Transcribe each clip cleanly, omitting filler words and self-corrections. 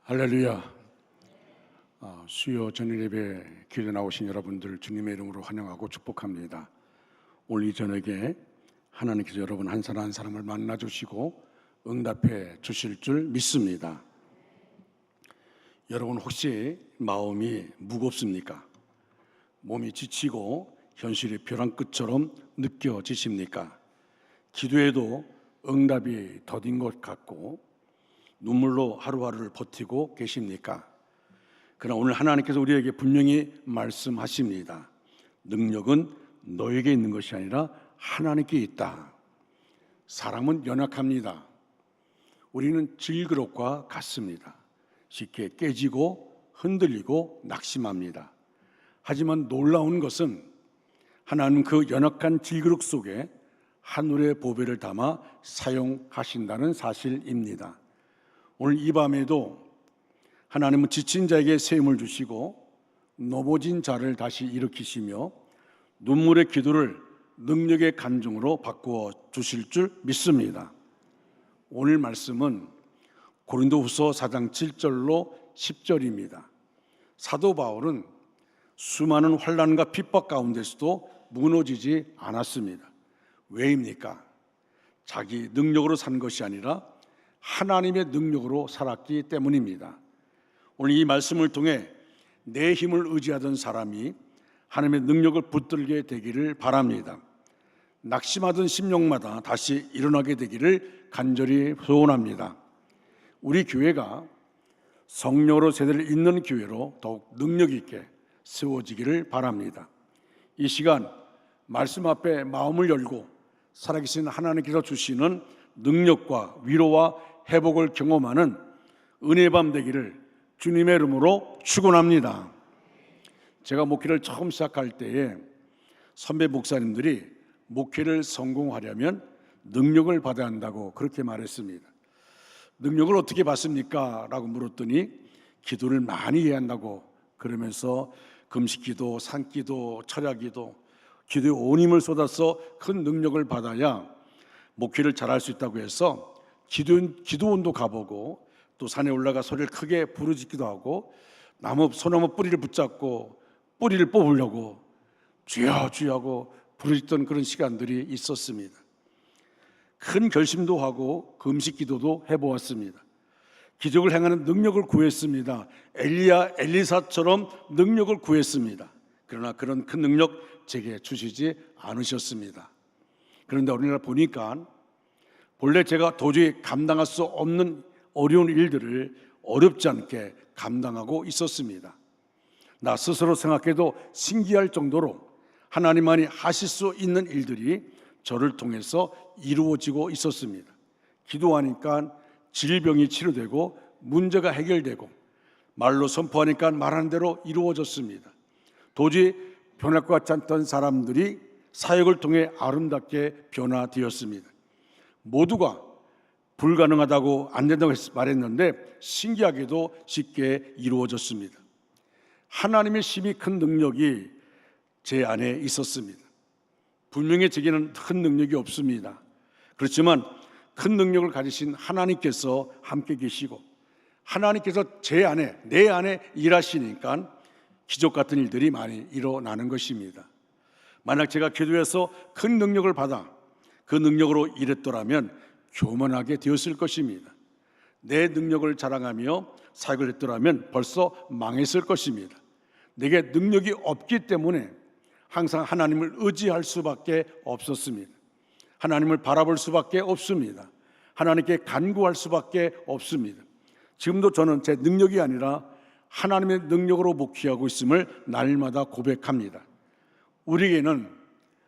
할렐루야. 수요 저녁 예배 길에 나오신 여러분들 주님의 이름으로 환영하고 축복합니다. 오늘 이 저녁에 하나님께서 여러분 한 사람 한 사람을 만나주시고 응답해 주실 줄 믿습니다. 여러분 혹시 마음이 무겁습니까? 몸이 지치고 현실이 벼랑 끝처럼 느껴지십니까? 기도해도 응답이 더딘 것 같고 눈물로 하루하루를 버티고 계십니까? 그러나 오늘 하나님께서 우리에게 분명히 말씀하십니다. 능력은 너에게 있는 것이 아니라 하나님께 있다. 사람은 연약합니다. 우리는 질그릇과 같습니다. 쉽게 깨지고 흔들리고 낙심합니다. 하지만 놀라운 것은 하나님은 그 연약한 질그릇 속에 하늘의 보배를 담아 사용하신다는 사실입니다. 오늘 이 밤에도 하나님은 지친 자에게 새 힘을 주시고 넘어진 자를 다시 일으키시며 눈물의 기도를 능력의 간증으로 바꾸어 주실 줄 믿습니다. 오늘 말씀은 고린도후서 4장 7절로 10절입니다. 사도 바울은 수많은 환난과 핍박 가운데서도 무너지지 않았습니다. 왜입니까? 자기 능력으로 산 것이 아니라 하나님의 능력으로 살았기 때문입니다. 오늘 이 말씀을 통해 내 힘을 의지하던 사람이 하나님의 능력을 붙들게 되기를 바랍니다. 낙심하던 심령마다 다시 일어나게 되기를 간절히 소원합니다. 우리 교회가 성령으로 세대를 잇는 교회로 더욱 능력 있게 세워지기를 바랍니다. 이 시간 말씀 앞에 마음을 열고 살아계신 하나님께서 주시는 능력과 위로와 회복을 경험하는 은혜의 밤 되기를 주님의 이름으로 축원합니다. 제가 목회를 처음 시작할 때에 선배 목사님들이 목회를 성공하려면 능력을 받아야 한다고 그렇게 말했습니다. 능력을 어떻게 받습니까? 라고 물었더니 기도를 많이 해야 한다고 그러면서 금식기도, 산기도, 철야기도, 기도에 온 힘을 쏟아서 큰 능력을 받아야 목회를 잘할 수 있다고 해서 기도원도 가보고 또 산에 올라가 소리를 크게 부르짖기도 하고 소나무 뿌리를 붙잡고 뿌리를 뽑으려고 주여 주여 하고 부르짖던 그런 시간들이 있었습니다. 큰 결심도 하고 금식기도도 해보았습니다. 기적을 행하는 능력을 구했습니다. 엘리야, 엘리사처럼 능력을 구했습니다. 그러나 그런 큰 능력 제게 주시지 않으셨습니다. 그런데 어느 날 보니까 본래 제가 도저히 감당할 수 없는 어려운 일들을 어렵지 않게 감당하고 있었습니다. 나 스스로 생각해도 신기할 정도로 하나님만이 하실 수 있는 일들이 저를 통해서 이루어지고 있었습니다. 기도하니까 질병이 치료되고 문제가 해결되고 말로 선포하니까 말하는 대로 이루어졌습니다. 도저히 변할 것 같지 않던 사람들이 사역을 통해 아름답게 변화되었습니다. 모두가 불가능하다고 안 된다고 말했는데 신기하게도 쉽게 이루어졌습니다. 하나님의 심히 큰 능력이 제 안에 있었습니다. 분명히 제게는 큰 능력이 없습니다. 그렇지만 큰 능력을 가지신 하나님께서 함께 계시고 하나님께서 내 안에 일하시니까 기적 같은 일들이 많이 일어나는 것입니다. 만약 제가 기도해서 큰 능력을 받아 그 능력으로 일했더라면 교만하게 되었을 것입니다. 내 능력을 자랑하며 사역을 했더라면 벌써 망했을 것입니다. 내게 능력이 없기 때문에 항상 하나님을 의지할 수밖에 없었습니다. 하나님을 바라볼 수밖에 없습니다. 하나님께 간구할 수밖에 없습니다. 지금도 저는 제 능력이 아니라 하나님의 능력으로 목회하고 있음을 날마다 고백합니다. 우리에게는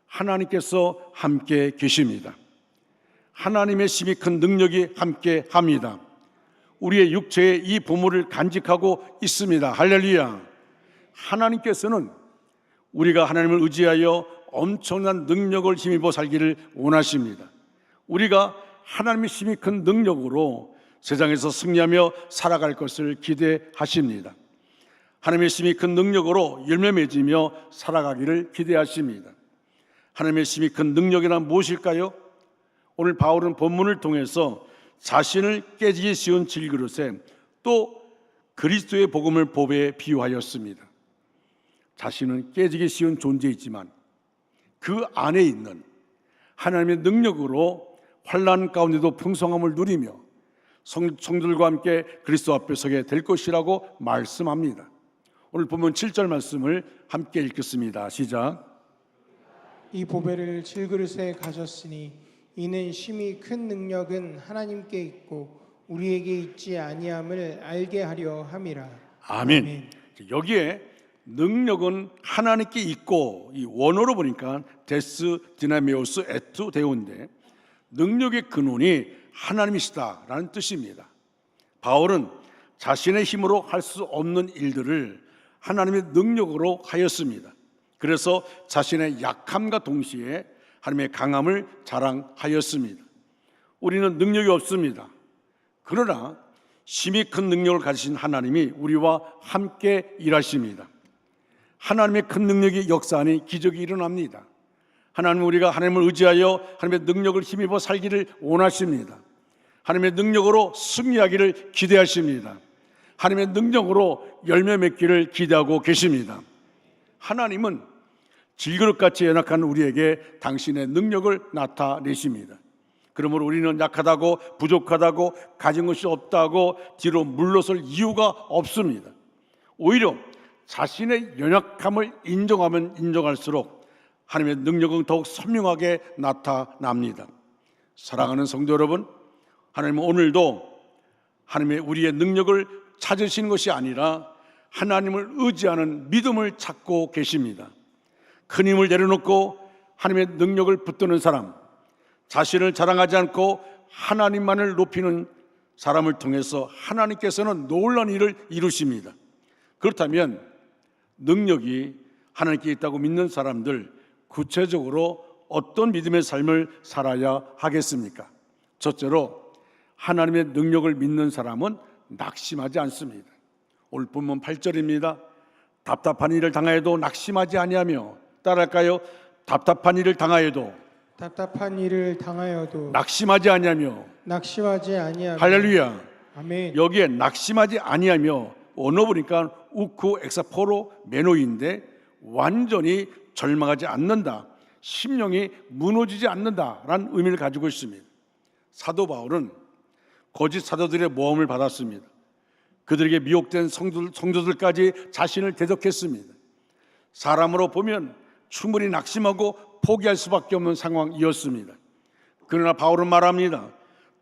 하나님께서 함께 계십니다. 하나님의 심히 큰 능력이 함께 합니다. 우리의 육체의 이 보물을 간직하고 있습니다. 할렐루야. 하나님께서는 우리가 하나님을 의지하여 엄청난 능력을 힘입어 살기를 원하십니다. 우리가 하나님의 심히 큰 능력으로 세상에서 승리하며 살아갈 것을 기대하십니다. 하나님의 심히 큰 능력으로 열매 맺으며 살아가기를 기대하십니다. 하나님의 심히 큰 능력이란 무엇일까요? 오늘 바울은 본문을 통해서 자신을 깨지기 쉬운 질그릇에 또 그리스도의 복음을 보배에 비유하였습니다. 자신은 깨지기 쉬운 존재이지만 그 안에 있는 하나님의 능력으로 환난 가운데도 풍성함을 누리며 성들과 함께 그리스도 앞에 서게 될 것이라고 말씀합니다. 오늘 본문 7절 말씀을 함께 읽겠습니다. 시작. 이 보배를 질그릇에 가졌으니 이는 심히 큰 능력은 하나님께 있고 우리에게 있지 아니함을 알게 하려 함이라. 아멘. 아멘. 여기에 능력은 하나님께 있고, 이 원어로 보니까 데스 디나메오스 에투 데오인데 능력의 근원이 하나님이시다라는 뜻입니다. 바울은 자신의 힘으로 할 수 없는 일들을 하나님의 능력으로 하였습니다. 그래서 자신의 약함과 동시에 하나님의 강함을 자랑하였습니다. 우리는 능력이 없습니다. 그러나 심히 큰 능력을 가지신 하나님이 우리와 함께 일하십니다. 하나님의 큰 능력이 역사하니 기적이 일어납니다. 하나님은 우리가 하나님을 의지하여 하나님의 능력을 힘입어 살기를 원하십니다. 하나님의 능력으로 승리하기를 기대하십니다. 하나님의 능력으로 열매 맺기를 기대하고 계십니다. 하나님은 질그릇같이 연약한 우리에게 당신의 능력을 나타내십니다. 그러므로 우리는 약하다고, 부족하다고, 가진 것이 없다고 뒤로 물러설 이유가 없습니다. 오히려 자신의 연약함을 인정하면 인정할수록 하나님의 능력은 더욱 선명하게 나타납니다. 사랑하는 성도 여러분, 하나님은 오늘도 하나님의 우리의 능력을 찾으시는 것이 아니라 하나님을 의지하는 믿음을 찾고 계십니다. 큰 힘을 내려놓고 하나님의 능력을 붙드는 사람, 자신을 자랑하지 않고 하나님만을 높이는 사람을 통해서 하나님께서는 놀라운 일을 이루십니다. 그렇다면 능력이 하나님께 있다고 믿는 사람들, 구체적으로 어떤 믿음의 삶을 살아야 하겠습니까? 첫째로 하나님의 능력을 믿는 사람은 낙심하지 않습니다. 오늘 본문 8절입니다. 답답한 일을 당하여도 낙심하지 아니하며, 따라할까요? 답답한 일을 당하여도 낙심하지 아니하며. 할렐루야. 아멘. 여기에 낙심하지 아니하며 언어 보니까 우쿠 엑사포로 메노인데 완전히 절망하지 않는다, 심령이 무너지지 않는다라는 의미를 가지고 있습니다. 사도 바울은 거짓 사도들의 모함을 받았습니다. 그들에게 미혹된 성도들까지 자신을 대적했습니다. 사람으로 보면 충분히 낙심하고 포기할 수밖에 없는 상황이었습니다. 그러나 바울은 말합니다.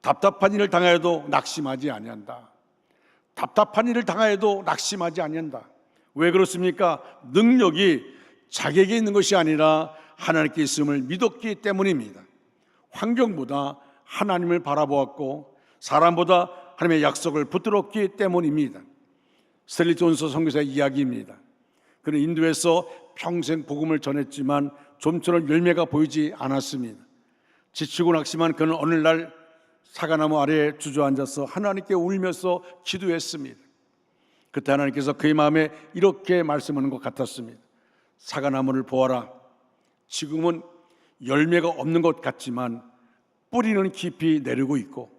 답답한 일을 당하여도 낙심하지 아니한다. 답답한 일을 당하여도 낙심하지 아니한다. 왜 그렇습니까? 능력이 자기에게 있는 것이 아니라 하나님께 있음을 믿었기 때문입니다. 환경보다 하나님을 바라보았고 사람보다 하나님의 약속을 붙들었기 때문입니다. 스텔리 존스 선교사의 이야기입니다. 그는 인도에서 평생 복음을 전했지만 좀처럼 열매가 보이지 않았습니다. 지치고 낙심한 그는 어느 날 사과나무 아래에 주저앉아서 하나님께 울면서 기도했습니다. 그때 하나님께서 그의 마음에 이렇게 말씀하는 것 같았습니다. 사과나무를 보아라. 지금은 열매가 없는 것 같지만 뿌리는 깊이 내리고 있고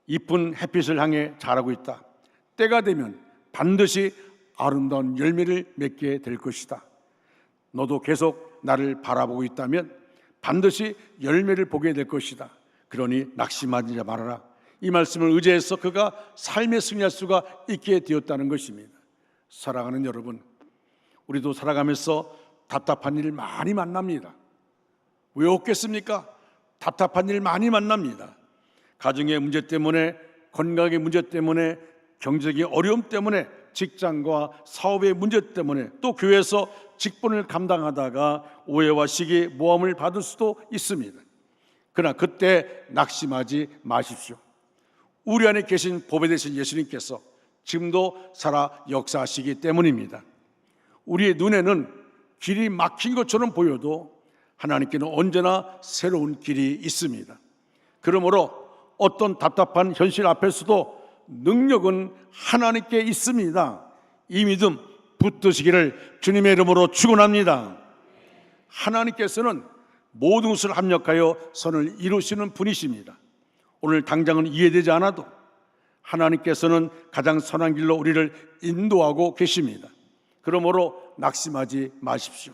이쁜 햇빛을 향해 자라고 있다. 때가 되면 반드시 아름다운 열매를 맺게 될 것이다. 너도 계속 나를 바라보고 있다면 반드시 열매를 보게 될 것이다. 그러니 낙심하지 말아라. 이 말씀을 의지해서 그가 삶에 승리할 수가 있게 되었다는 것입니다. 사랑하는 여러분, 우리도 살아가면서 답답한 일 많이 만납니다. 왜 없겠습니까? 답답한 일 많이 만납니다. 가정의 문제 때문에, 건강의 문제 때문에, 경제적인 어려움 때문에, 직장과 사업의 문제 때문에, 또 교회에서 직분을 감당하다가 오해와 시기, 모함을 받을 수도 있습니다. 그러나 그때 낙심하지 마십시오. 우리 안에 계신 보배 되신 예수님께서 지금도 살아 역사하시기 때문입니다. 우리의 눈에는 길이 막힌 것처럼 보여도 하나님께는 언제나 새로운 길이 있습니다. 그러므로 어떤 답답한 현실 앞에서도 능력은 하나님께 있습니다. 이 믿음 붙드시기를 주님의 이름으로 축원합니다. 하나님께서는 모든 것을 합력하여 선을 이루시는 분이십니다. 오늘 당장은 이해되지 않아도 하나님께서는 가장 선한 길로 우리를 인도하고 계십니다. 그러므로 낙심하지 마십시오.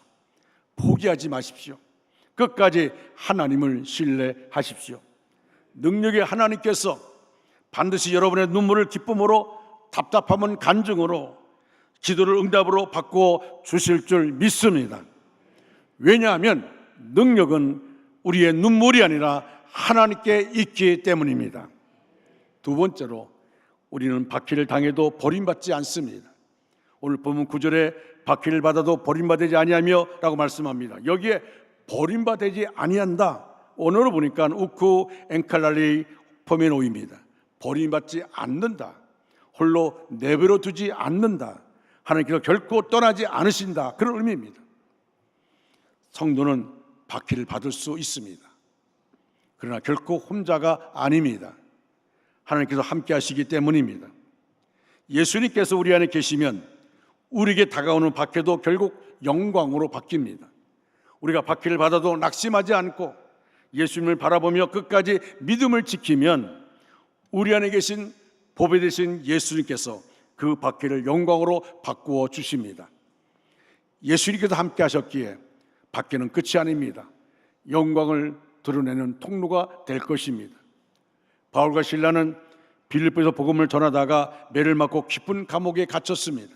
포기하지 마십시오. 끝까지 하나님을 신뢰하십시오. 능력의 하나님께서 반드시 여러분의 눈물을 기쁨으로, 답답함은 간증으로, 기도를 응답으로 바꾸어 주실 줄 믿습니다. 왜냐하면 능력은 우리의 눈물이 아니라 하나님께 있기 때문입니다. 두 번째로, 우리는 박해를 당해도 버림받지 않습니다. 오늘 본문 9절에 박해를 받아도 버림받지 아니하며 라고 말씀합니다. 여기에 버림받지 아니한다, 언어로 보니까 우쿠 엔칼랄리 포메노입니다. 버림받지 않는다, 홀로 내버려 두지 않는다, 하나님께서 결코 떠나지 않으신다, 그런 의미입니다. 성도는 박해를 받을 수 있습니다. 그러나 결코 혼자가 아닙니다. 하나님께서 함께 하시기 때문입니다. 예수님께서 우리 안에 계시면 우리에게 다가오는 박해도 결국 영광으로 바뀝니다. 우리가 박해를 받아도 낙심하지 않고 예수님을 바라보며 끝까지 믿음을 지키면 우리 안에 계신 보배 되신 예수님께서 그 박해를 영광으로 바꾸어 주십니다. 예수님께서 함께 하셨기에 박해는 끝이 아닙니다. 영광을 드러내는 통로가 될 것입니다. 바울과 실라는 빌립보에서 복음을 전하다가 매를 맞고 깊은 감옥에 gat혔습니다.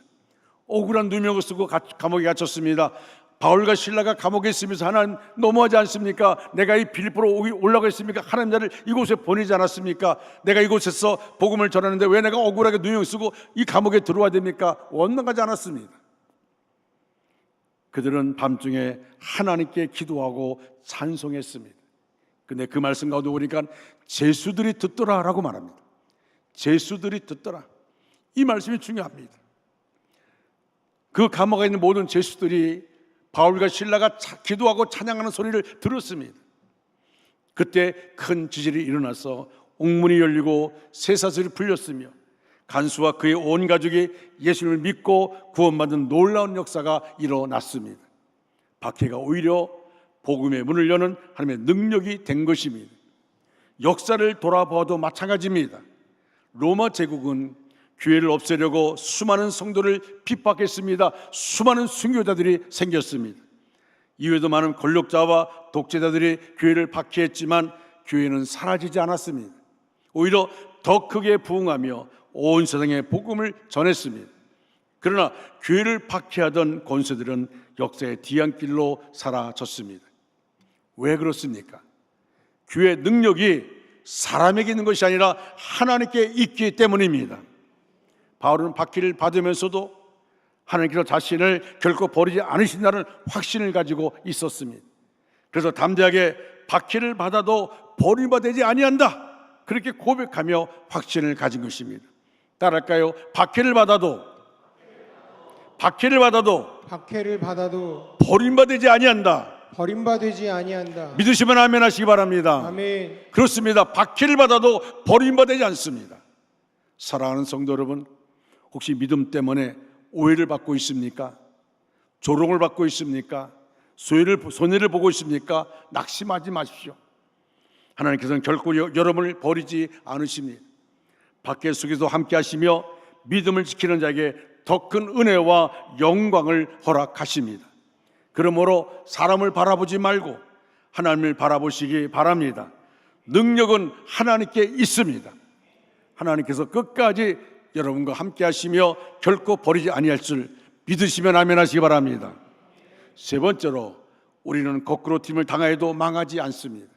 억울한 누명을 쓰고 감옥에 갇혔습니다. 바울과 실라가 감옥에 있으면서 하나님 너무하지 않습니까? 내가 이 빌립보로 올라가겠습니까? 하나님 나를 이곳에 보내지 않았습니까? 내가 이곳에서 복음을 전하는데 왜 내가 억울하게 누명을 쓰고 이 감옥에 들어와야 됩니까? 원망하지 않았습니다. 그들은 밤중에 하나님께 기도하고 찬송했습니다. 근데 그 말씀 가운데 보니까 제수들이 듣더라라고 말합니다. 제수들이 듣더라. 이 말씀이 중요합니다. 그 감옥에 있는 모든 제수들이 바울과 실라가 기도하고 찬양하는 소리를 들었습니다. 그때 큰 지진이 일어나서 옥문이 열리고 쇠사슬이 풀렸으며 간수와 그의 온 가족이 예수님을 믿고 구원받은 놀라운 역사가 일어났습니다. 박해가 오히려 복음의 문을 여는 하나님의 능력이 된 것입니다. 역사를 돌아보아도 마찬가지입니다. 로마 제국은 교회를 없애려고 수많은 성도를 핍박했습니다. 수많은 순교자들이 생겼습니다. 이외에도 많은 권력자와 독재자들이 교회를 박해했지만 교회는 사라지지 않았습니다. 오히려 더 크게 부흥하며 온 세상에 복음을 전했습니다. 그러나 교회를 박해하던 권세들은 역사의 뒤안길로 사라졌습니다. 왜 그렇습니까? 교회의 능력이 사람에게 있는 것이 아니라 하나님께 있기 때문입니다. 바울은 박해를 받으면서도 하나님께서 자신을 결코 버리지 않으신다는 확신을 가지고 있었습니다. 그래서 담대하게 박해를 받아도 버림받지 아니한다, 그렇게 고백하며 확신을 가진 것입니다. 따라할까요? 박해를 받아도 버림받지 아니한다. 버림받지 아니한다. 믿으시면 아멘 하시기 바랍니다. 아멘. 그렇습니다. 박해를 받아도 버림받지 않습니다. 사랑하는 성도 여러분, 혹시 믿음 때문에 오해를 받고 있습니까? 조롱을 받고 있습니까? 손해를 보고 있습니까? 낙심하지 마십시오. 하나님께서는 결코 여러분을 버리지 않으십니다. 박해 속에서 함께 하시며 믿음을 지키는 자에게 더 큰 은혜와 영광을 허락하십니다. 그러므로 사람을 바라보지 말고 하나님을 바라보시기 바랍니다. 능력은 하나님께 있습니다. 하나님께서 끝까지 여러분과 함께 하시며 결코 버리지 아니할 줄 믿으시면 아멘 하시기 바랍니다. 세 번째로, 우리는 거꾸로 팀을 당하여도 망하지 않습니다.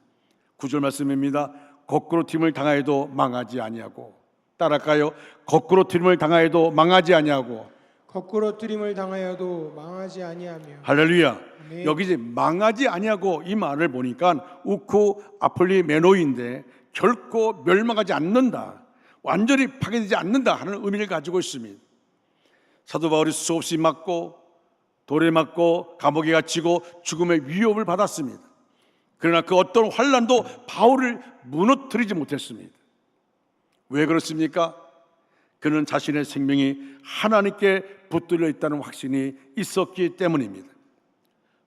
9절 말씀입니다. 거꾸로 팀을 당하여도 망하지 아니하고. 따라할까요? 거꾸로 팀을 당하여도 망하지 아니하고. 거꾸로 뜨림을 당하여도 망하지 아니하며. 할렐루야. 아멘. 여기 이제 망하지 아니하고 이 말을 보니까 우쿠 아폴리 메노인데 결코 멸망하지 않는다, 완전히 파괴되지 않는다 하는 의미를 가지고 있습니다. 사도 바울이 수없이 맞고 돌에 맞고 감옥에 갇히고 죽음의 위협을 받았습니다. 그러나 그 어떤 환난도 바울을 무너뜨리지 못했습니다. 왜 그렇습니까? 그는 자신의 생명이 하나님께 붙들려 있다는 확신이 있었기 때문입니다.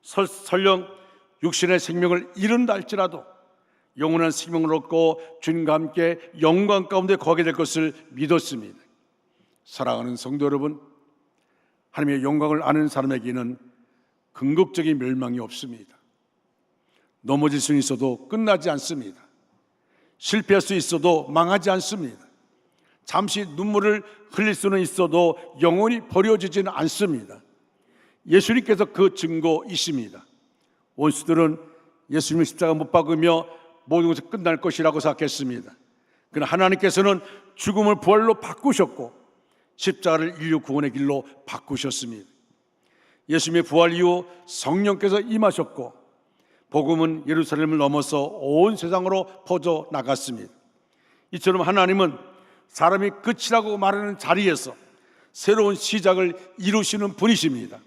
설령 육신의 생명을 잃은다 할지라도 영원한 생명을 얻고 주님과 함께 영광 가운데 거하게 될 것을 믿었습니다. 사랑하는 성도 여러분, 하나님의 영광을 아는 사람에게는 궁극적인 멸망이 없습니다. 넘어질 수는 있어도 끝나지 않습니다. 실패할 수 있어도 망하지 않습니다. 잠시 눈물을 흘릴 수는 있어도 영원히 버려지지는 않습니다. 예수님께서 그 증거이십니다. 원수들은 예수님을 십자가 못 박으며 모든 것이 끝날 것이라고 생각했습니다. 그러나 하나님께서는 죽음을 부활로 바꾸셨고 십자가를 인류 구원의 길로 바꾸셨습니다. 예수님의 부활 이후 성령께서 임하셨고 복음은 예루살렘을 넘어서 온 세상으로 퍼져 나갔습니다. 이처럼 하나님은 사람이 끝이라고 말하는 자리에서 새로운 시작을 이루시는 분이십니다.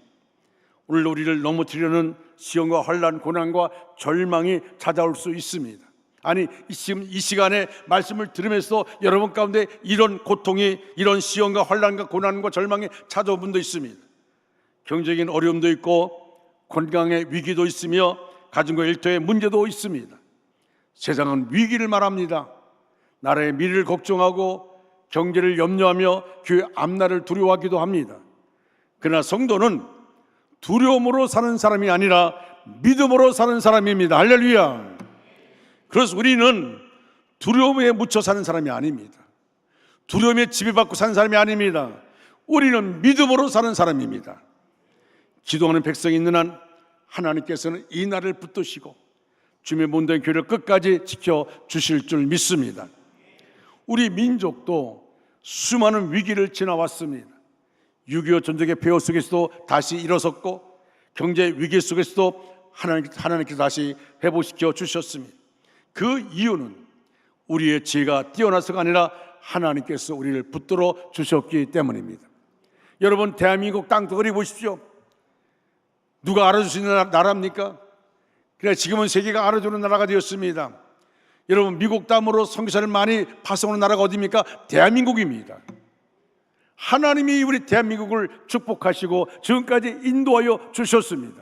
오늘 우리를 넘어뜨리려는 시험과 환난, 고난과 절망이 찾아올 수 있습니다. 아니, 지금 이 시간에 말씀을 들으면서 여러분 가운데 이런 고통이, 이런 시험과 환난과 고난과 절망이 찾아온 분도 있습니다. 경제적인 어려움도 있고 건강의 위기도 있으며 가정과 일터의 문제도 있습니다. 세상은 위기를 말합니다. 나라의 미래를 걱정하고 경제를 염려하며 교회 앞날을 두려워하기도 합니다. 그러나 성도는 두려움으로 사는 사람이 아니라 믿음으로 사는 사람입니다. 할렐루야. 그래서 우리는 두려움에 묻혀 사는 사람이 아닙니다. 두려움에 지배받고 사는 사람이 아닙니다. 우리는 믿음으로 사는 사람입니다. 기도하는 백성이 있는 한 하나님께서는 이 날을 붙드시고 주님의 몸된 교회를 끝까지 지켜주실 줄 믿습니다. 우리 민족도 수많은 위기를 지나왔습니다. 6.25 전쟁의 폐허 속에서도 다시 일어섰고 경제 위기 속에서도 하나님께서 다시 회복시켜 주셨습니다. 그 이유는 우리의 지혜가 뛰어나서가 아니라 하나님께서 우리를 붙들어 주셨기 때문입니다. 여러분, 대한민국 땅덩어리 보십시오. 누가 알아줄 수 있는 나라입니까? 그래, 지금은 세계가 알아주는 나라가 되었습니다. 여러분, 미국 땅으로 선교사를 많이 파송하는 나라가 어디입니까? 대한민국입니다. 하나님이 우리 대한민국을 축복하시고 지금까지 인도하여 주셨습니다.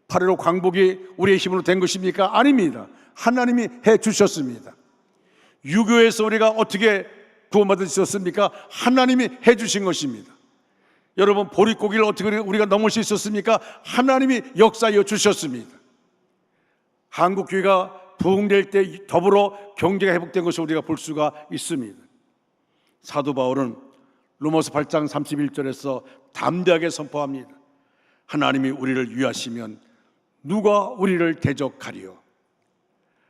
8.15 광복이 우리의 힘으로 된 것입니까? 아닙니다. 하나님이 해 주셨습니다. 유교에서 우리가 어떻게 구원받을 수 있었습니까? 하나님이 해 주신 것입니다. 여러분, 보릿고기를 어떻게 우리가 넘을 수 있었습니까? 하나님이 역사하여 주셨습니다. 한국교회가 부흥될 때 더불어 경제가 회복된 것을 우리가 볼 수가 있습니다. 사도 바울은 로마서 8장 31절에서 담대하게 선포합니다. 하나님이 우리를 위하시면 누가 우리를 대적하리요?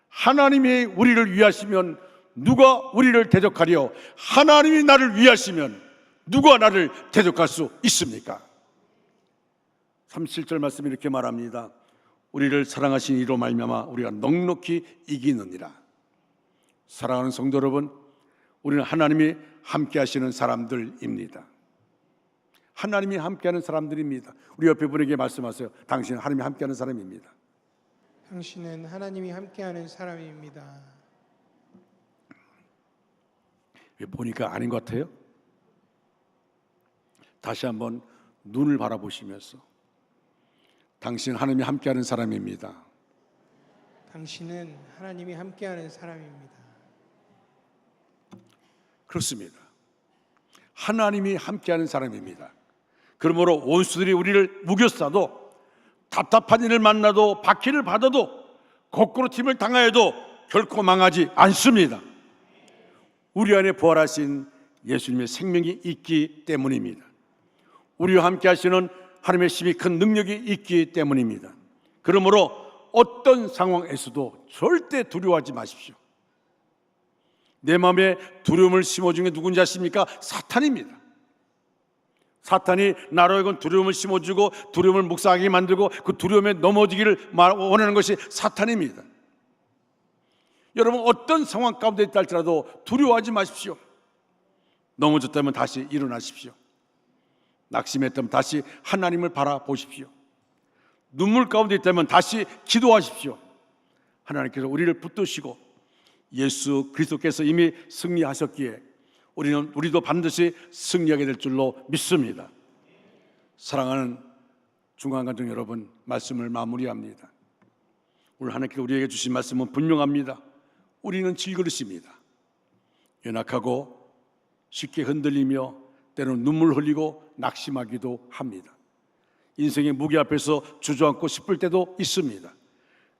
하나님이 우리를 위하시면 누가 우리를 대적하리요? 하나님이 나를 위하시면 누가 나를 대적할 수 있습니까? 37절 말씀이 이렇게 말합니다. 우리를 사랑하신 이로 말미암아 우리가 넉넉히 이기느니라. 사랑하는 성도 여러분, 우리는 하나님이 함께 하시는 사람들입니다. 하나님이 함께하는 사람들입니다. 우리 옆에 분에게 말씀하세요. 당신은 하나님이 함께하는 사람입니다. 당신은 하나님이 함께하는 사람입니다. 왜 보니까 아닌 것 같아요? 다시 한번 눈을 바라보시면서 당신은 하나님이 함께하는 사람입니다. 당신은 하나님이 함께하는 사람입니다. 그렇습니다. 하나님이 함께하는 사람입니다. 그러므로 원수들이 우리를 무겨싸도 답답한 일을 만나도 박해를 받아도 거꾸로 팀을 당하여도 결코 망하지 않습니다. 우리 안에 부활하신 예수님의 생명이 있기 때문입니다. 우리와 함께 하시는 하나님의 힘이 큰 능력이 있기 때문입니다. 그러므로 어떤 상황에서도 절대 두려워하지 마십시오. 내 마음에 두려움을 심어준 게 누군지 아십니까? 사탄입니다. 사탄이 나로 하여금 두려움을 심어주고 두려움을 묵상하게 만들고 그 두려움에 넘어지기를 원하는 것이 사탄입니다. 여러분, 어떤 상황 가운데 있다 할지라도 두려워하지 마십시오. 넘어졌다면 다시 일어나십시오. 낙심했다면 다시 하나님을 바라보십시오. 눈물 가운데 있다면 다시 기도하십시오. 하나님께서 우리를 붙드시고 예수 그리스도께서 이미 승리하셨기에 우리도 반드시 승리하게 될 줄로 믿습니다. 사랑하는 중간가정 여러분, 말씀을 마무리합니다. 오늘 하나님께서 우리에게 주신 말씀은 분명합니다. 우리는 질그릇입니다. 연약하고 쉽게 흔들리며 때로는 눈물 흘리고 낙심하기도 합니다. 인생의 무게 앞에서 주저앉고 싶을 때도 있습니다.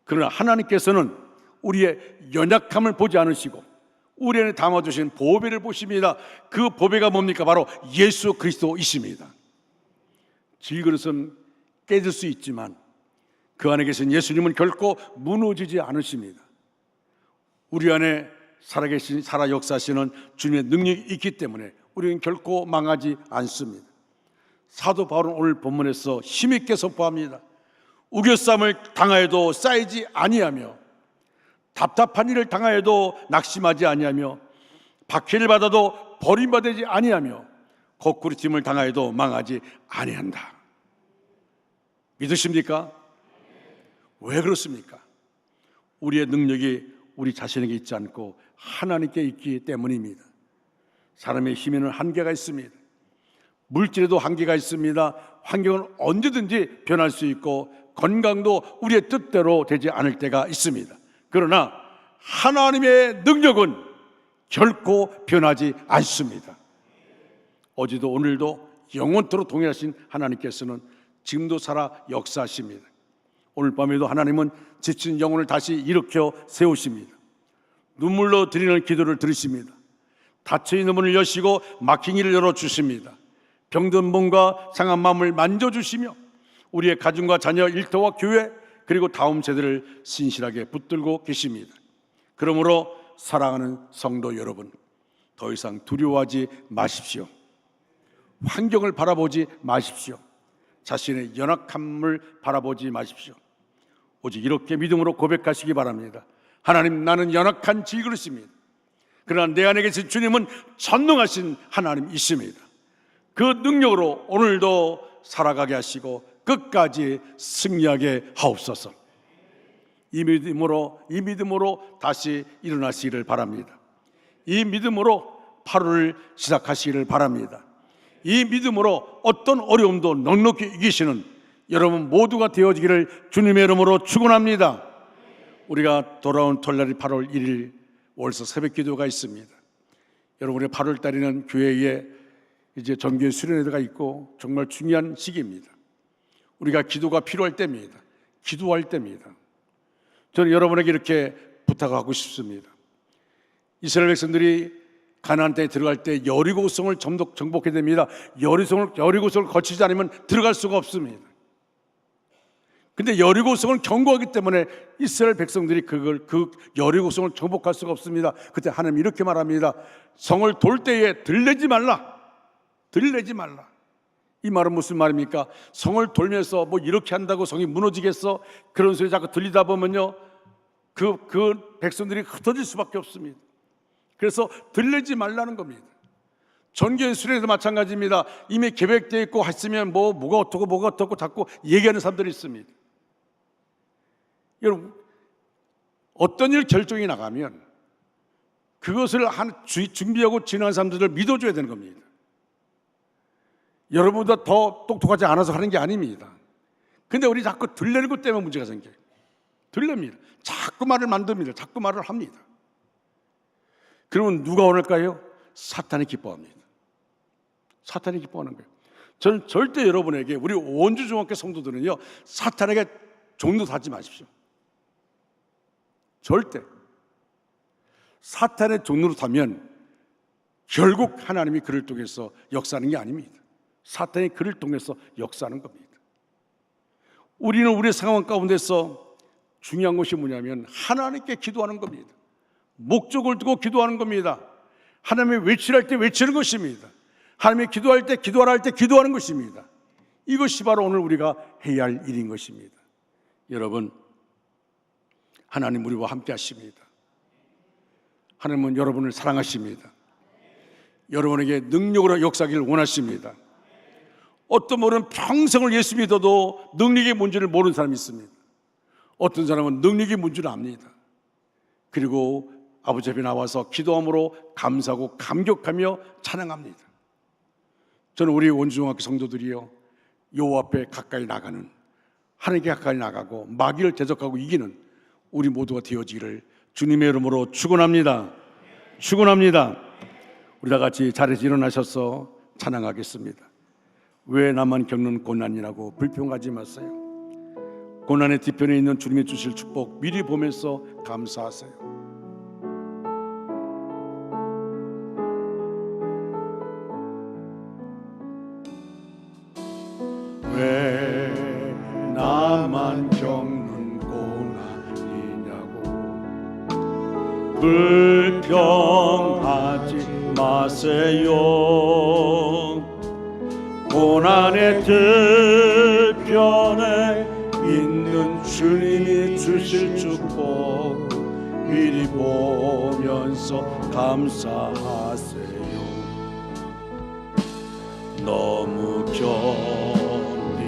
그러나 하나님께서는 우리의 연약함을 보지 않으시고 우리 안에 담아주신 보배를 보십니다. 그 보배가 뭡니까? 바로 예수 그리스도이십니다. 질그릇은 깨질 수 있지만 그 안에 계신 예수님은 결코 무너지지 않으십니다. 우리 안에 살아계신, 살아 역사하시는 주님의 능력이 있기 때문에 우리는 결코 망하지 않습니다. 사도 바울은 오늘 본문에서 힘있게 선포합니다. 우겨쌈을 당하여도 쌓이지 아니하며 답답한 일을 당하여도 낙심하지 아니하며 박해를 받아도 버림받지 아니하며 거꾸로짐을 당하여도 망하지 아니한다. 믿으십니까? 왜 그렇습니까? 우리의 능력이 우리 자신에게 있지 않고 하나님께 있기 때문입니다. 사람의 힘에는 한계가 있습니다. 물질에도 한계가 있습니다. 환경은 언제든지 변할 수 있고 건강도 우리의 뜻대로 되지 않을 때가 있습니다. 그러나 하나님의 능력은 결코 변하지 않습니다. 어제도 오늘도 영원토록 동일하신 하나님께서는 지금도 살아 역사하십니다. 오늘 밤에도 하나님은 지친 영혼을 다시 일으켜 세우십니다. 눈물로 드리는 기도를 들으십니다. 닫혀있는 문을 여시고 막힌 길을 열어주십니다. 병든 몸과 상한 마음을 만져주시며 우리의 가정과 자녀, 일터와 교회 그리고 다음 세대를 신실하게 붙들고 계십니다. 그러므로 사랑하는 성도 여러분, 더 이상 두려워하지 마십시오. 환경을 바라보지 마십시오. 자신의 연약함을 바라보지 마십시오. 오직 이렇게 믿음으로 고백하시기 바랍니다. 하나님, 나는 연약한 질그릇입니다. 그러나 내 안에 계신 주님은 전능하신 하나님이십니다. 그 능력으로 오늘도 살아가게 하시고 끝까지 승리하게 하옵소서. 이 믿음으로 다시 일어나시기를 바랍니다. 이 믿음으로 8월을 시작하시기를 바랍니다. 이 믿음으로 어떤 어려움도 넉넉히 이기시는 여러분 모두가 되어지기를 주님의 이름으로 축원합니다. 우리가 돌아온 토요일이 8월 1일 월서 새벽 기도가 있습니다. 여러분, 우리 8월 달에는 교회에 이제 정규 수련회가 있고 정말 중요한 시기입니다. 우리가 기도가 필요할 때입니다. 기도할 때입니다. 저는 여러분에게 이렇게 부탁하고 싶습니다. 이스라엘 백성들이 가나안 땅에 들어갈 때 여리고성을 정복해야 됩니다. 여리고성을 거치지 않으면 들어갈 수가 없습니다. 근데 여리고성을 견고하기 때문에 이스라엘 백성들이 그 여리고성을 정복할 수가 없습니다. 그때 하나님 이렇게 말합니다. 성을 돌 때에 들내지 말라. 들내지 말라. 이 말은 무슨 말입니까? 성을 돌면서 뭐 이렇게 한다고 성이 무너지겠어? 그런 소리 자꾸 들리다 보면요, 그 백성들이 흩어질 수밖에 없습니다. 그래서 들내지 말라는 겁니다. 전교회 수련회도 마찬가지입니다. 이미 계획되어 있고 했으면 뭐가 어떻고 자꾸 얘기하는 사람들이 있습니다. 여러분, 어떤 일 결정이 나가면 그것을 준비하고 지난 사람들을 믿어줘야 되는 겁니다. 여러분보다 더 똑똑하지 않아서 하는 게 아닙니다. 근데 우리 자꾸 들리는 것 때문에 문제가 생겨요. 들립니다. 자꾸 말을 만듭니다. 자꾸 말을 합니다. 그러면 누가 원할까요? 사탄이 기뻐합니다. 사탄이 기뻐하는 거예요. 저는 절대 여러분에게, 우리 원주중학교 성도들은요, 사탄에게 종노하지 마십시오. 절대. 사탄의 종노릇하면 결국 하나님이 그를 통해서 역사하는 게 아닙니다. 사탄이 그를 통해서 역사하는 겁니다. 우리는 우리의 상황 가운데서 중요한 것이 뭐냐면 하나님께 기도하는 겁니다. 목적을 두고 기도하는 겁니다. 하나님이 외치랄 때 외치는 것입니다. 하나님이 기도할 때 기도하라 할 때 기도하는 것입니다. 이것이 바로 오늘 우리가 해야 할 일인 것입니다. 여러분, 하나님 우리와 함께 하십니다. 하나님은 여러분을 사랑하십니다. 여러분에게 능력으로 역사하기를 원하십니다. 어떤 분은 평생을 예수 믿어도 능력의 문제를 모르는 사람이 있습니다. 어떤 사람은 능력의 문제를 압니다. 그리고 아버지 앞에 나와서 기도함으로 감사하고 감격하며 찬양합니다. 저는 우리 원주중학교 성도들이요, 여호와 앞에 가까이 나가는, 하나님께 가까이 나가고 마귀를 대적하고 이기는 우리 모두가 되어지기를 주님의 이름으로 축원합니다. 축원합니다. 우리 다 같이 자리에서 일어나셔서 찬양하겠습니다. 왜 나만 겪는 고난이라고 불평하지 마세요. 고난의 뒤편에 있는 주님이 주실 축복 미리 보면서 감사하세요. 왜 나만 겪는 고난이냐고 불평하지 마세요. 고난의 뒤편에 있는 주님이 주실 축복 미리 보면서 감사하세요. 너무 견디기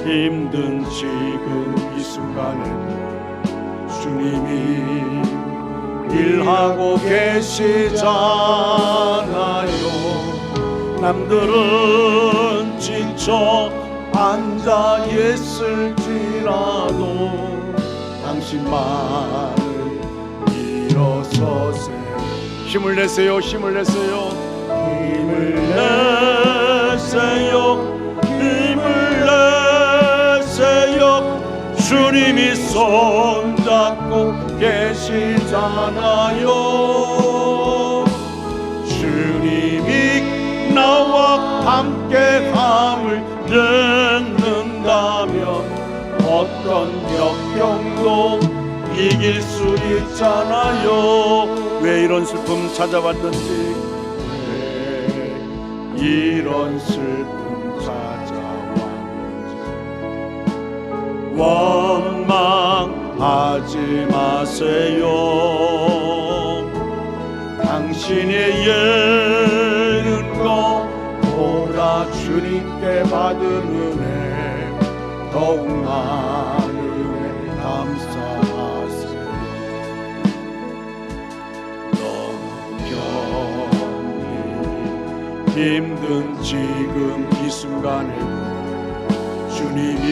힘든 지금 이 순간에도 주님이 일하고 계시잖아요. 남들은 지쳐 앉아 있을지라도 당신만을 일어서세요. 힘을 내세요. 힘을 내세요. 힘을 내세요. 힘을 내세요. 주님이 손잡고 계시잖아요. 주님이 나와 함께함을 듣는다면 어떤 역경도 이길 수 있잖아요. 왜 이런 슬픔 찾아왔는지, 왜 이런 슬픔 찾아왔는지 원망하지 마세요. 당신의 예는 것보다 주님께 받은 은혜 더욱 많은 은혜 감사하세요. 너무 견디기 힘든 지금 이 순간에 주님이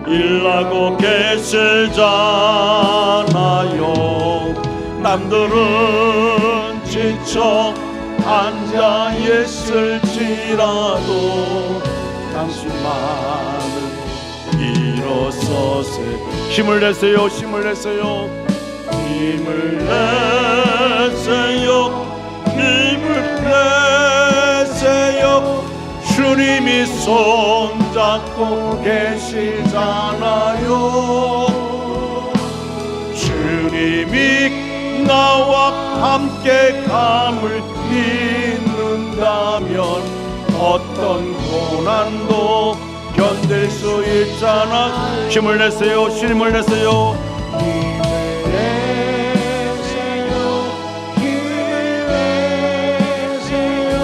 일하고 계시잖아요. 남들은 지쳐 앉아 있을지라도 당신만은 일어서세요. 힘을 내세요. 힘을 내세요. 힘을 내세요. 힘을 내세요. 주님이 손잡고 계시잖아요. 주님이 나와 함께 감을 믿는다면 어떤 고난도 견딜 수 있잖아. 힘을 내세요. 힘을 내세요. 힘을 내세요. 힘을 내세요.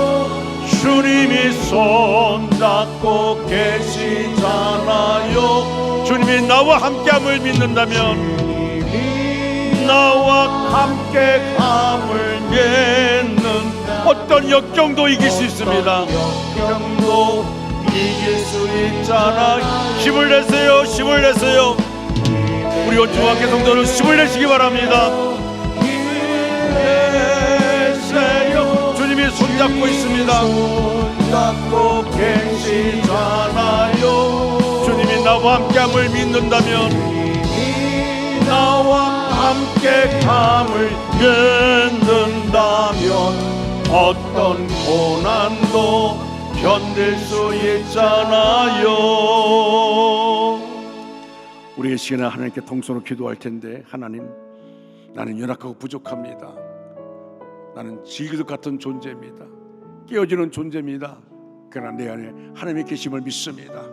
주님이 손잡고 계시잖아요. 주님이 나와 함께함을 믿는다면, 나와 함께함을 믿는 어떤 역경도 이길 수 있습니다. 역경도 이길 수 있잖아. 힘을 내세요. 힘을 내세요. 우리 온주와 함께 성도는 힘을 내시기 바랍니다. 힘을 내세요. 주님이 손잡고 있습니다. 손잡고 계시잖아요. 주님이 나와 함께함을 믿는다면, 나와 함께함을 믿는다면 어떤 고난도 견딜 수 있잖아요. 우리의 시간에 하나님께 통성으로 기도할 텐데, 하나님, 나는 연약하고 부족합니다. 나는 질기둥 같은 존재입니다. 깨어지는 존재입니다. 그러나 내 안에 하나님의 계심을 믿습니다.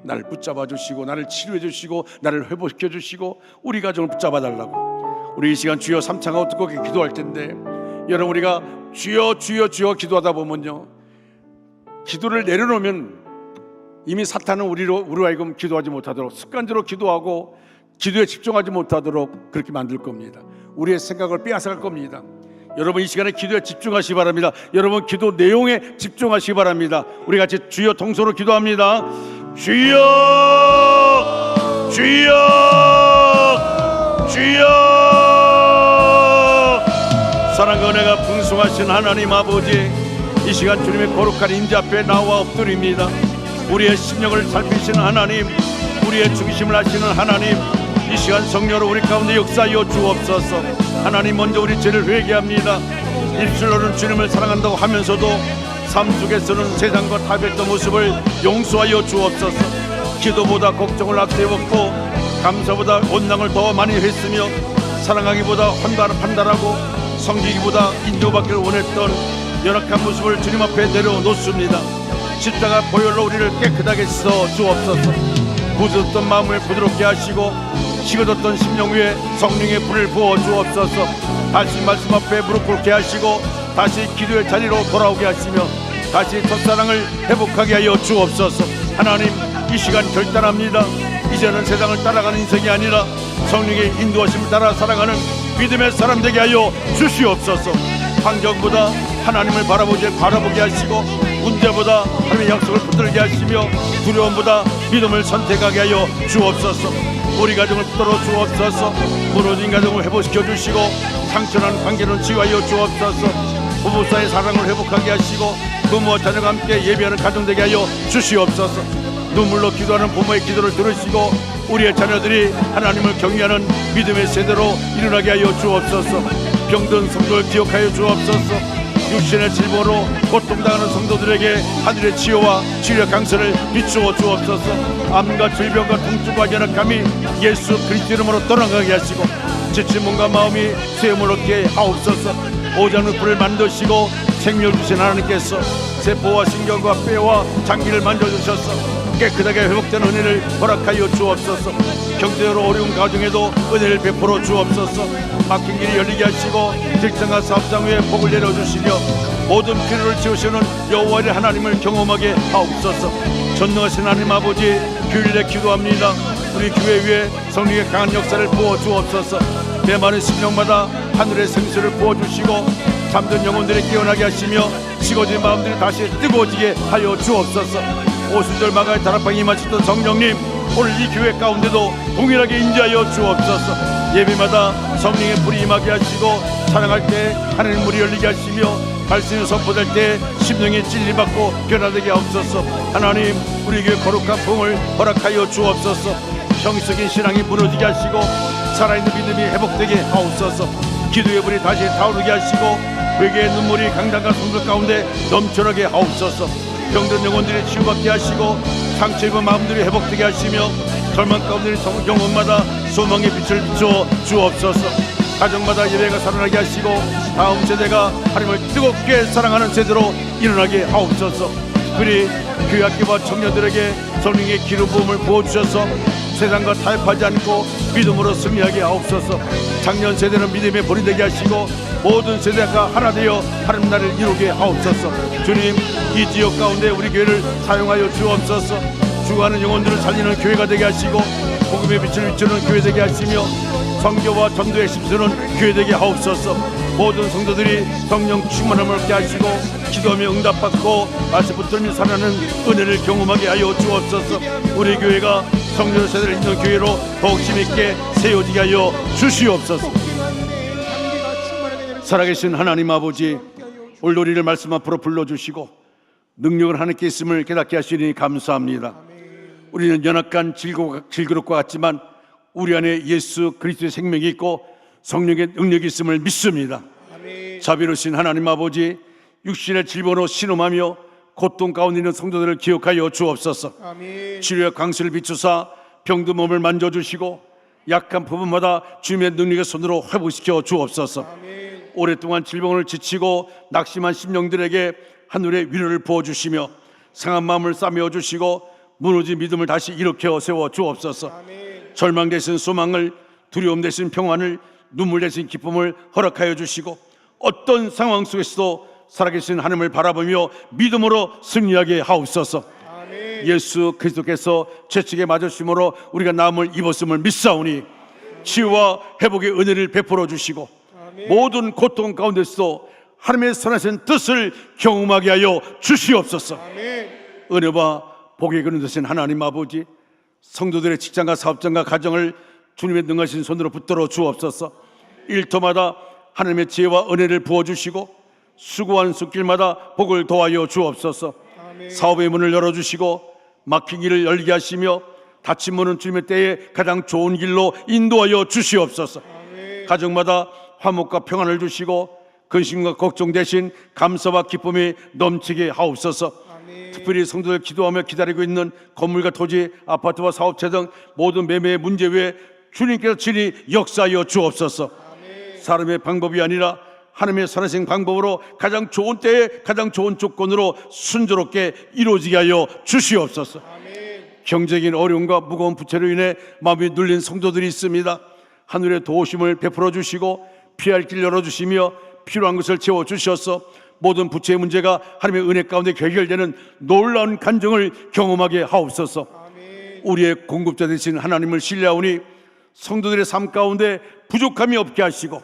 나를 붙잡아 주시고, 나를 치료해 주시고, 나를 회복시켜 주시고, 우리 가정을 붙잡아 달라고. 우리 이 시간 주여 삼창하고 뜨겁게 기도할 텐데, 여러분, 우리가 주여 주여 주여 기도하다 보면요, 기도를 내려놓으면 이미 사탄은 우리로 하여금 기도하지 못하도록, 습관적으로 기도하고 기도에 집중하지 못하도록 그렇게 만들 겁니다. 우리의 생각을 빼앗아갈 겁니다. 여러분, 이 시간에 기도에 집중하시기 바랍니다. 여러분, 기도 내용에 집중하시기 바랍니다. 우리 같이 주여 통성으로 기도합니다. 주여 주여 주여. 사랑과 은혜가 풍성하신 하나님 아버지, 이 시간 주님의 거룩한 임재 앞에 나와 엎드립니다. 우리의 심령을 살피시는 하나님, 우리의 중심을 하시는 하나님, 이 시간 성령으로 우리 가운데 역사하여 주옵소서. 하나님, 먼저 우리 죄를 회개합니다. 입술로는 주님을 사랑한다고 하면서도 삶 속에서는 세상과 타협했던 모습을 용서하여 주옵소서. 기도보다 걱정을 앞세웠고 감사보다 원망을 더 많이 했으며 사랑하기보다 판단하고 섬기기보다 인정받기를 원했던 연약한 모습을 주님 앞에 내려놓습니다. 십자가 보혈로 우리를 깨끗하게 씻어 주옵소서. 굳었던 마음을 부드럽게 하시고 식어졌던 심령 위에 성령의 불을 부어 주옵소서. 다시 말씀 앞에 무릎 꿇게 하시고 다시 기도의 자리로 돌아오게 하시며 다시 첫사랑을 회복하게 하여 주옵소서. 하나님, 이 시간 결단합니다. 이제는 세상을 따라가는 인생이 아니라 성령의 인도하심을 따라 살아가는 믿음의 사람 되게 하여 주시옵소서. 환경보다 하나님을 바라보게 하시고 문제보다 하나님의 약속을 붙들게 하시며 두려움보다 믿음을 선택하게 하여 주옵소서. 우리 가정을 붙들어 주옵소서. 무너진 가정을 회복시켜 주시고 상처난 관계는 치유하여 주옵소서. 부부 사이의 사랑을 회복하게 하시고 부모와 자녀가 함께 예배하는 가정 되게 하여 주시옵소서. 눈물로 기도하는 부모의 기도를 들으시고 우리의 자녀들이 하나님을 경외하는 믿음의 세대로 일어나게 하여 주옵소서. 병든 성도를 기억하여 주옵소서. 육신의 질병으로 고통당하는 성도들에게 하늘의 치유와 치료의 강선을 비추어 주옵소서. 암과 질병과 통증과 연약함이 예수 그리스도 이름으로 떠나가게 하시고 지친 몸과 마음이 쇠음을 얻게 하옵소서. 오장의 불을 만드시고 생명을 주신 하나님께서 세포와 신경과 뼈와 장기를 만져주셔서 깨끗하게 회복된 은혜를 허락하여 주옵소서. 경제적으로 어려운 가정에도 은혜를 베풀어 주옵소서. 막힌 길이 열리게 하시고 직장과 사업장 위에 복을 내려주시며 모든 필요를 채우시는 여호와의 하나님을 경험하게 하옵소서. 전능하신 하나님 아버지, 주일에 기도합니다. 우리 교회 위에 성령의 강한 역사를 부어 주옵소서. 메마른 심령마다 하늘의 생수를 부어주시고 잠든 영혼들이 깨어나게 하시며 식어진 마음들이 다시 뜨거워지게 하여 주옵소서. 오순절 마가의 다락방에 임하셨던 성령님, 오늘 이 교회 가운데도 동일하게 인자하여 주옵소서. 예배마다 성령의 불이 임하게 하시고 찬양할 때 하늘의 문이 열리게 하시며 말씀이 선포될 때 심령이 진리받고 변화되게 하옵소서. 하나님, 우리 교회 거룩한 부흥을 허락하여 주옵소서. 형식적인 신앙이 무너지게 하시고 살아있는 믿음이 회복되게 하옵소서. 기도의 불이 다시 타오르게 하시고 회개의 눈물이 강단과 성들 가운데 넘쳐나게 하옵소서. 병든 영혼들이 치유받게 하시고 상처 입은 마음들이 회복되게 하시며 절망 가운데 영혼마다 소망의 빛을 비추어 주옵소서. 가정마다 예배가 살아나게 하시고 다음 세대가 하나님을 뜨겁게 사랑하는 세대로 일어나게 하옵소서. 특별히 교회 학교와 청년들에게 성령의 기름 부음을 부어주셔서 세상과 타협하지 않고 믿음으로 승리하게 하옵소서. 작년 세대는 믿음의 본이 되게 하시고 모든 세대가 하나 되어 하나님 나라를 이루게 하옵소서. 주님, 이 지역 가운데 우리 교회를 사용하여 주옵소서. 죽어가는 영혼들을 살리는 교회가 되게 하시고 복음의 빛을 비추는 교회 되게 하시며 선교와 전도에 힘쓰는 교회 되게 하옵소서. 모든 성도들이 성령 충만함을 얻게 하시고 기도하며 응답받고 말씀 붙들며 살아가는 은혜를 경험하게 하여 주옵소서. 우리 교회가 성령 세대를 잇는 교회로 더욱 힘있게 세워지게 하여 주시옵소서. 살아계신 하나님 아버지, 오늘 우리를 말씀 앞으로 불러주시고 능력을 하나님께 있음을 깨닫게 하시니 감사합니다. 우리는 연약한 질그릇과 같지만 우리 안에 예수 그리스도의 생명이 있고 성령의 능력이 있음을 믿습니다. 자비로우신 하나님 아버지, 육신의 질병으로 신음하며 고통 가운데 있는 성도들을 기억하여 주옵소서. 치료의 강수를 비추사 병든 몸을 만져주시고 약한 부분마다 주님의 능력의 손으로 회복시켜 주옵소서. 오랫동안 질병을 지치고 낙심한 심령들에게 하늘의 위로를 부어주시며 상한 마음을 싸매어 주시고 무너진 믿음을 다시 일으켜 세워 주옵소서. 절망 대신 소망을, 두려움 대신 평안을, 눈물 대신 기쁨을 허락하여 주시고 어떤 상황 속에서도 살아계신 하나님을 바라보며 믿음으로 승리하게 하옵소서. 예수 그리스도께서 채찍에 맞으심으로 우리가 나음을 입었음을 믿사오니 치유와 회복의 은혜를 베풀어 주시고 모든 고통 가운데서도 하나님의 선하신 뜻을 경험하게 하여 주시옵소서. 은혜와 복의 근원 되신 하나님 아버지, 성도들의 직장과 사업장과 가정을 주님의 능하신 손으로 붙들어 주옵소서. 일터마다 하나님의 지혜와 은혜를 부어주시고 수고한 손길마다 복을 도와여 주옵소서. 사업의 문을 열어주시고 막힌 길을 열게 하시며 닫힌 문은 주님의 때에 가장 좋은 길로 인도하여 주시옵소서. 가정마다 화목과 평안을 주시고 근심과 걱정 대신 감사와 기쁨이 넘치게 하옵소서. 특별히 성도들 기도하며 기다리고 있는 건물과 토지, 아파트와 사업체 등 모든 매매의 문제 외에 주님께서 친히 역사하여 주옵소서. 사람의 방법이 아니라 하나님의 선하신 방법으로 가장 좋은 때에 가장 좋은 조건으로 순조롭게 이루어지게 하여 주시옵소서. 경제적인 어려움과 무거운 부채로 인해 마음이 눌린 성도들이 있습니다. 하늘의 도우심을 베풀어 주시고 피할 길 열어주시며 필요한 것을 채워주셔서 모든 부채의 문제가 하나님의 은혜 가운데 해결되는 놀라운 간증을 경험하게 하옵소서. 우리의 공급자 되신 하나님을 신뢰하오니 성도들의 삶 가운데 부족함이 없게 하시고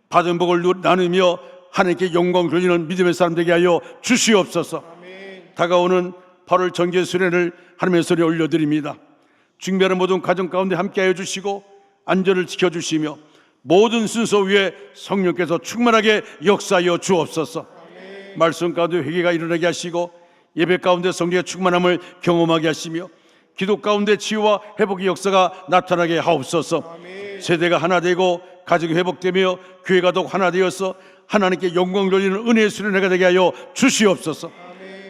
받은 복을 나누며 하나님께 영광 돌리는 믿음의 사람 되게 하여 주시옵소서. 다가오는 8월 정기 수련을 하나님의 손에 올려드립니다. 준비하는 모든 가정 가운데 함께하여 주시고 안전을 지켜주시며 모든 순서 위에 성령께서 충만하게 역사하여 주옵소서. 말씀 가운데 회개가 일어나게 하시고 예배 가운데 성령의 충만함을 경험하게 하시며 기도 가운데 치유와 회복의 역사가 나타나게 하옵소서. 세대가 하나 되고 가족이 회복되며 교회가 더욱 하나 되어서 하나님께 영광 돌리는 은혜의 수련회가 되게 하여 주시옵소서.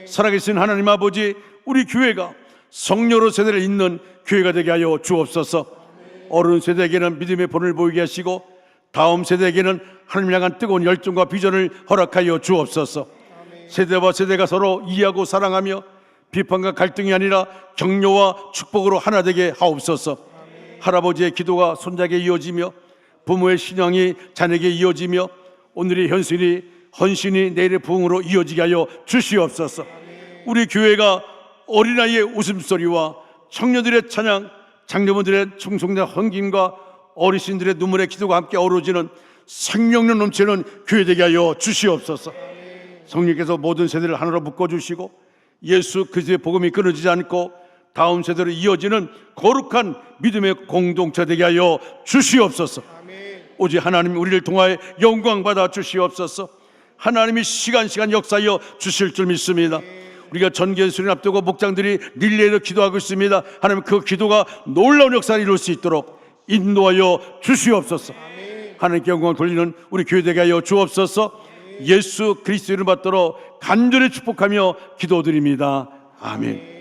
살아계신 하나님 아버지, 우리 교회가 성령으로 세대를 잇는 교회가 되게 하여 주옵소서. 어른 세대에게는 믿음의 본을 보이게 하시고 다음 세대에게는 하나님을 향한 뜨거운 열정과 비전을 허락하여 주옵소서. 세대와 세대가 서로 이해하고 사랑하며 비판과 갈등이 아니라 격려와 축복으로 하나 되게 하옵소서. 할아버지의 기도가 손자에게 이어지며 부모의 신앙이 자녀에게 이어지며 오늘의 현실이 헌신이 내일의 부흥으로 이어지게 하여 주시옵소서. 우리 교회가 어린아이의 웃음소리와 청년들의 찬양, 장로분들의 충성된 헌김과 어르신들의 눈물의 기도가 함께 어우러지는 생명력 넘치는 교회 되게 하여 주시옵소서. 성령께서 모든 세대를 하나로 묶어주시고 예수 그리스도의 복음이 끊어지지 않고 다음 세대로 이어지는 거룩한 믿음의 공동체 되게 하여 주시옵소서. 오직 하나님 우리를 통하여 영광 받아 주시옵소서. 하나님이 시간 역사하여 주실 줄 믿습니다. 우리가 전개 수련 앞두고 목장들이 릴레이로 기도하고 있습니다. 하나님 그 기도가 놀라운 역사를 이룰 수 있도록 인도하여 주시옵소서. 하나님께 영광을 돌리는 우리 교회 되게 하여 주옵소서. 예수 그리스도 이름 받들어 간절히 축복하며 기도드립니다. 아멘.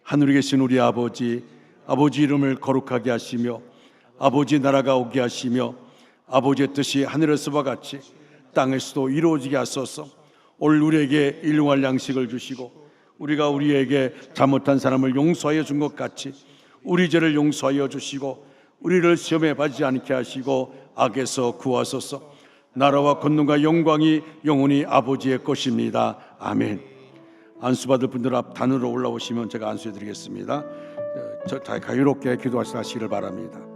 하늘에 계신 우리 아버지, 아버지 이름을 거룩하게 하시며 아버지 나라가 오게 하시며 아버지의 뜻이 하늘에서와 같이 땅에서도 이루어지게 하소서. 오늘 우리에게 일용할 양식을 주시고 우리가 우리에게 잘못한 사람을 용서하여 준 것 같이 우리 죄를 용서하여 주시고 우리를 시험에 빠지지 않게 하시고 악에서 구하소서. 나라와 권능과 영광이 영원히 아버지의 것입니다. 아멘. 안수받을 분들 앞 단으로 올라오시면 제가 안수해 드리겠습니다. 다 가유롭게 기도하시기를 바랍니다.